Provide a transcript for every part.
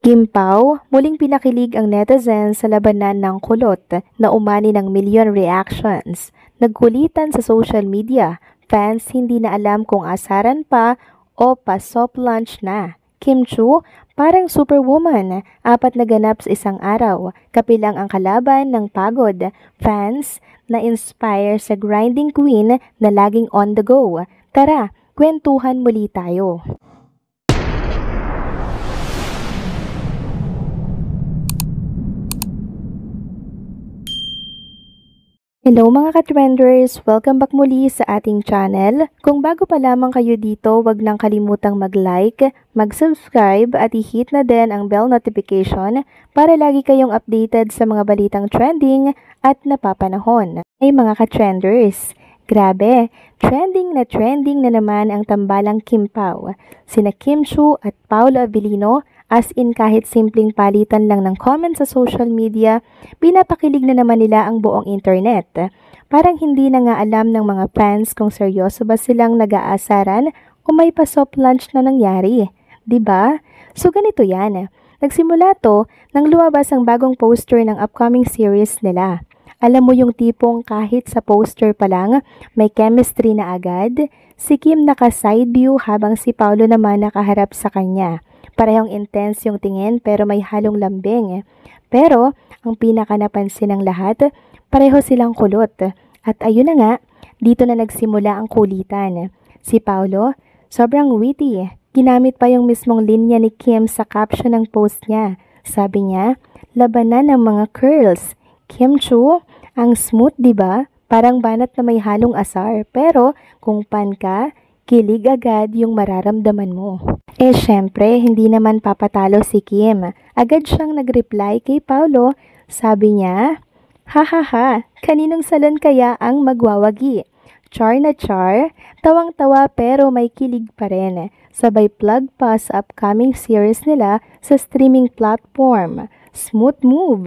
Kim Pao, muling pinakilig ang netizens sa labanan ng kulot na umani ng milyon reactions. Nagkulitan sa social media, fans hindi na alam kung asaran pa o pa-soft launch na. Kim Chu, parang superwoman, 4 na ganap sa isang araw, kapilang ang kalaban ng pagod. Fans na inspire sa grinding queen na laging on the go. Tara, kwentuhan muli tayo. Hello mga ka-trenders! Welcome back muli sa ating channel. Kung bago pa lamang kayo dito, wag nang kalimutang mag-like, mag-subscribe at i-hit na din ang bell notification para lagi kayong updated sa mga balitang trending at napapanahon. Ay mga ka-trenders! Grabe, trending na naman ang tambalang Kim Pao. Sina Kim Chu at Paolo Avellino, as in kahit simpleng palitan lang ng comments sa social media, pinapakilig na naman nila ang buong internet. Parang hindi na nga alam ng mga fans kung seryoso ba silang nag-aasaran o may pa-soft launch na nangyari. 'Di ba? So ganito yan. Nagsimula to nang lumabas ang bagong poster ng upcoming series nila. Alam mo yung tipong kahit sa poster pa lang, may chemistry na agad. Si Kim naka-side view habang si Paolo naman nakaharap sa kanya. Parehong intense yung tingin pero may halong lambing. Pero ang pinaka napansin ng lahat, pareho silang kulot. At ayun na nga, dito na nagsimula ang kulitan. Si Paolo, sobrang witty. Ginamit pa yung mismong linya ni Kim sa caption ng post niya. Sabi niya, labanan ng mga curls. Kim Chu, ang smooth 'di ba? Parang banat na may halong asar. Pero kung pan ka, kilig agad yung mararamdaman mo. Syempre, hindi naman papatalo si Kim. Agad siyang nag-reply kay Paolo. Sabi niya, "Hahaha, kaninong salon kaya ang magwawagi?" Char na char, tawang-tawa pero may kilig pa rin. Sabay plug pa sa upcoming series nila sa streaming platform. Smooth move.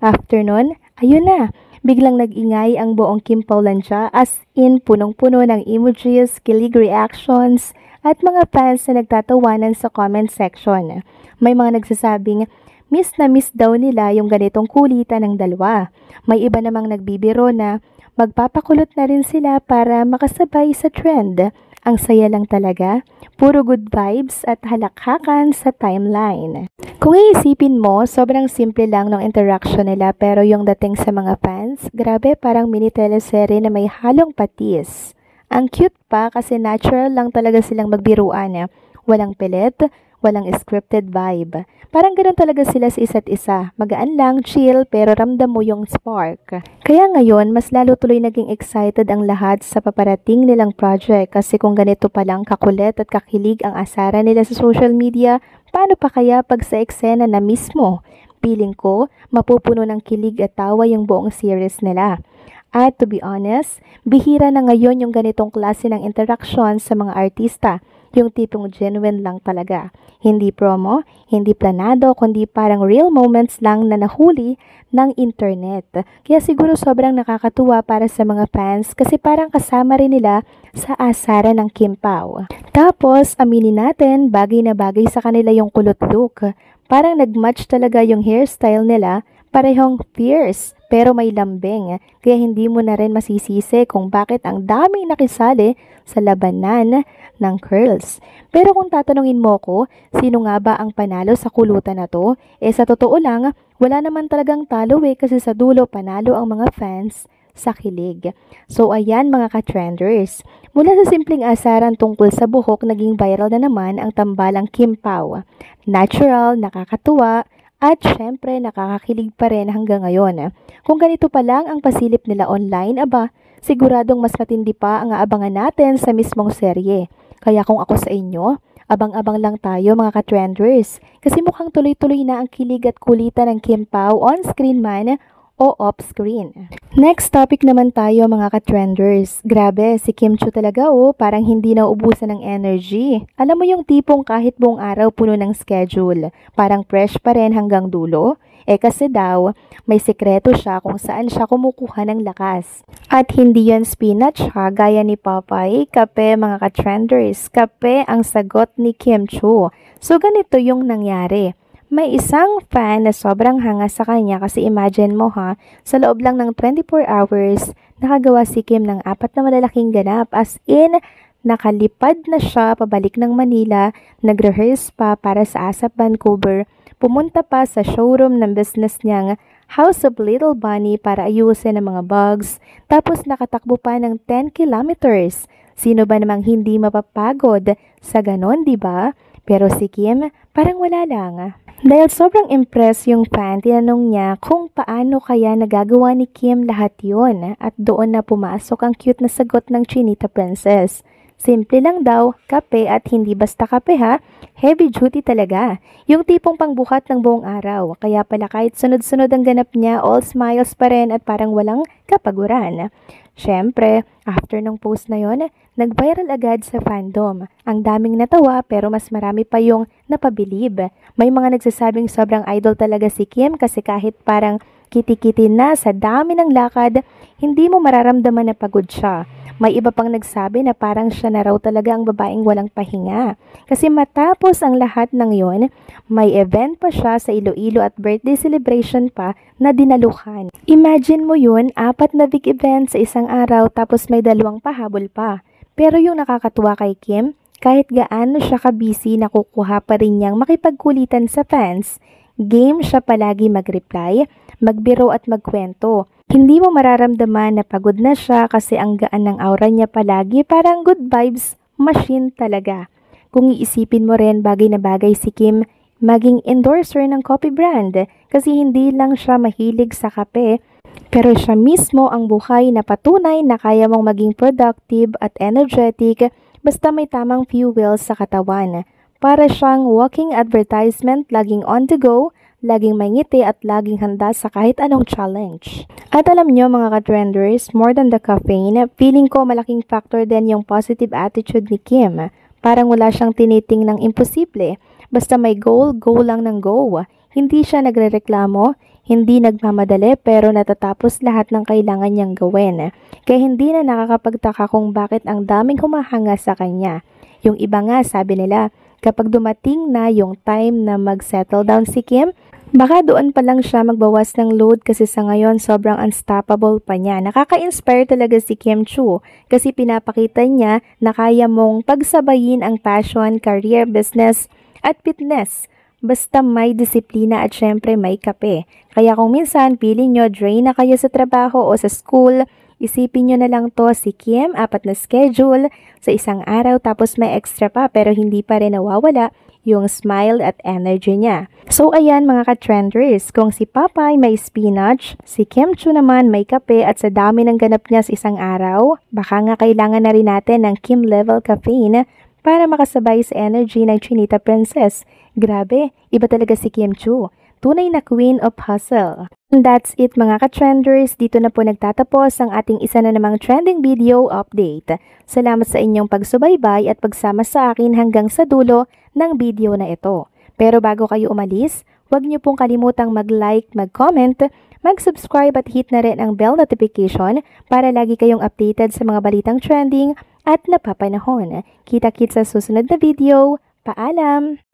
After nun, ayun na. Biglang nag-ingay ang buong Kim Paulandia as in punong-puno ng emojis, kilig reactions, at mga fans na nagtatawanan sa comment section. May mga nagsasabing miss na miss daw nila yung ganitong kulitan ng dalawa. May iba namang nagbibiro na magpapakulot na rin sila para makasabay sa trend. Ang saya lang talaga, puro good vibes at halakhakan sa timeline. Kung iisipin mo, sobrang simple lang ng interaction nila pero yung dating sa mga fans, grabe parang mini teleserye na may halong patis. Ang cute pa kasi natural lang talaga silang magbiruan. Walang pilit, walang scripted vibe. Parang ganoon talaga sila sa isa't isa. Magaan lang, chill, pero ramdam mo yung spark. Kaya ngayon, mas lalo tuloy naging excited ang lahat sa paparating nilang project kasi kung ganito palang kakulit at kakilig ang asara nila sa social media, paano pa kaya pag sa eksena na mismo? Feeling ko, mapupuno ng kilig at tawa yung buong series nila. At to be honest, bihira na ngayon yung ganitong klase ng interaction sa mga artista. Yung tipong genuine lang talaga. Hindi promo, hindi planado, kundi parang real moments lang na nahuli ng internet. Kaya siguro sobrang nakakatuwa para sa mga fans kasi parang kasama rin nila sa asara ng Kim Pao. Tapos, aminin natin, bagay na bagay sa kanila yung kulot look. Parang nagmatch talaga yung hairstyle nila, parehong fierce pero may lambing. Kaya hindi mo na rin masisisi kung bakit ang daming nakisali sa labanan ng curls. Pero kung tatanungin mo ko, sino nga ba ang panalo sa kulutan na to? Sa totoo lang, wala naman talagang talo kasi sa dulo panalo ang mga fans sa kilig. So ayan mga ka-trenders, mula sa simpleng asaran tungkol sa buhok, naging viral na naman ang tambalang Kim Pao. Natural, nakakatuwa, at syempre nakakakilig pa rin hanggang ngayon. Kung ganito pa lang ang pasilip nila online, aba, siguradong mas matindi pa ang aabangan natin sa mismong serye. Kaya kung ako sa inyo, abang-abang lang tayo mga ka-trenders. Kasi mukhang tuloy-tuloy na ang kilig at kulitan ng Kim Pao on-screen man o off-screen. Next topic naman tayo mga ka-trenders. Grabe, si Kim Chu talaga parang hindi na ubusan ng energy. Alam mo yung tipong kahit buong araw puno ng schedule, parang fresh pa rin hanggang dulo? Kasi daw, may sekreto siya kung saan siya kumukuha ng lakas. At hindi yan spinach gaya ni Popeye, kape mga ka-trenders. Kape ang sagot ni Kim Chu. So ganito yung nangyari. May isang fan na sobrang hanga sa kanya kasi imagine mo ha, sa loob lang ng 24 hours, nakagawa si Kim ng 4 na malalaking ganap. As in, nakalipad na siya pabalik ng Manila, nag-rehearse pa para sa ASAP Vancouver, pumunta pa sa showroom ng business niyang House of Little Bunny para ayusin ang mga bugs, tapos nakatakbo pa ng 10 kilometers. Sino ba namang hindi mapapagod sa ganon, di ba? Pero si Kim, parang wala lang. Dahil sobrang impressed yung fan, tinanong niya kung paano kaya nagagawa ni Kim lahat yun at doon na pumasok ang cute na sagot ng Chinita Princess. Simple lang daw, kape at hindi basta kape ha, heavy duty talaga. Yung tipong pangbuhat ng buong araw, kaya pala kahit sunod-sunod ang ganap niya, all smiles pa rin at parang walang kapaguran. Siyempre, after ng post na yon, nag-viral agad sa fandom. Ang daming natawa pero mas marami pa yung napabilib. May mga nagsasabing sobrang idol talaga si Kim kasi kahit parang kiti-kiti na sa dami ng lakad, hindi mo mararamdaman na pagod siya. May iba pang nagsabi na parang siya na raw talaga ang babaeng walang pahinga. Kasi matapos ang lahat ng yon, may event pa siya sa Iloilo at birthday celebration pa na dinaluhan. Imagine mo yun, 4 na big event sa isang araw tapos may 2 pahabol pa. Pero yung nakakatuwa kay Kim, kahit gaano siya ka-busy, nakukuha pa rin niyang makipagkulitan sa fans. Game siya palagi mag-reply, magbiro at magkwento. Hindi mo mararamdaman na pagod na siya kasi ang gaan ng aura niya palagi, parang good vibes machine talaga. Kung iisipin mo rin, bagay na bagay si Kim maging endorser ng coffee brand kasi hindi lang siya mahilig sa kape, pero siya mismo ang buhay na patunay na kaya mong maging productive at energetic basta may tamang fuel sa katawan. Para siyang walking advertisement, laging on the go, laging may ngiti at laging handa sa kahit anong challenge. At alam nyo mga ka-trenders, more than the caffeine, feeling ko malaking factor din yung positive attitude ni Kim. Parang wala siyang tiniting ng imposible. Basta may goal, go lang ng go. Hindi siya nagrereklamo, hindi nagmamadali pero natatapos lahat ng kailangan niyang gawin. Kaya hindi na nakakapagtaka kung bakit ang daming humahanga sa kanya. Yung iba nga sabi nila, kapag dumating na yung time na mag-settle down si Kim, baka doon pa lang siya magbawas ng load kasi sa ngayon sobrang unstoppable pa niya. Nakaka-inspire talaga si Kim Chiu kasi pinapakita niya na kaya mong pagsabayin ang passion, career, business at fitness. Basta may disiplina at syempre may kape. Kaya kung minsan feeling nyo drain na kayo sa trabaho o sa school, isipin nyo na lang to si Kim, 4 na schedule sa isang araw tapos may extra pa pero hindi pa rin nawawala yung smile at energy niya. So ayan mga ka-trenders, kung si Papay may spinach, si Kim Chiu naman may kape at sa dami ng ganap niya sa isang araw, baka nga kailangan na rin natin ng Kim level caffeine para makasabay sa energy ng Chinita Princess. Grabe, iba talaga si Kim Chiu. Tunay na queen of hustle. And that's it mga ka-trenders. Dito na po nagtatapos ang ating isa na namang trending video update. Salamat sa inyong pagsubaybay at pagsama sa akin hanggang sa dulo ng video na ito. Pero bago kayo umalis, huwag niyo pong kalimutang mag-like, mag-comment, mag-subscribe at hit na rin ang bell notification para lagi kayong updated sa mga balitang trending at napapanahon. Kita-kits sa susunod na video. Paalam!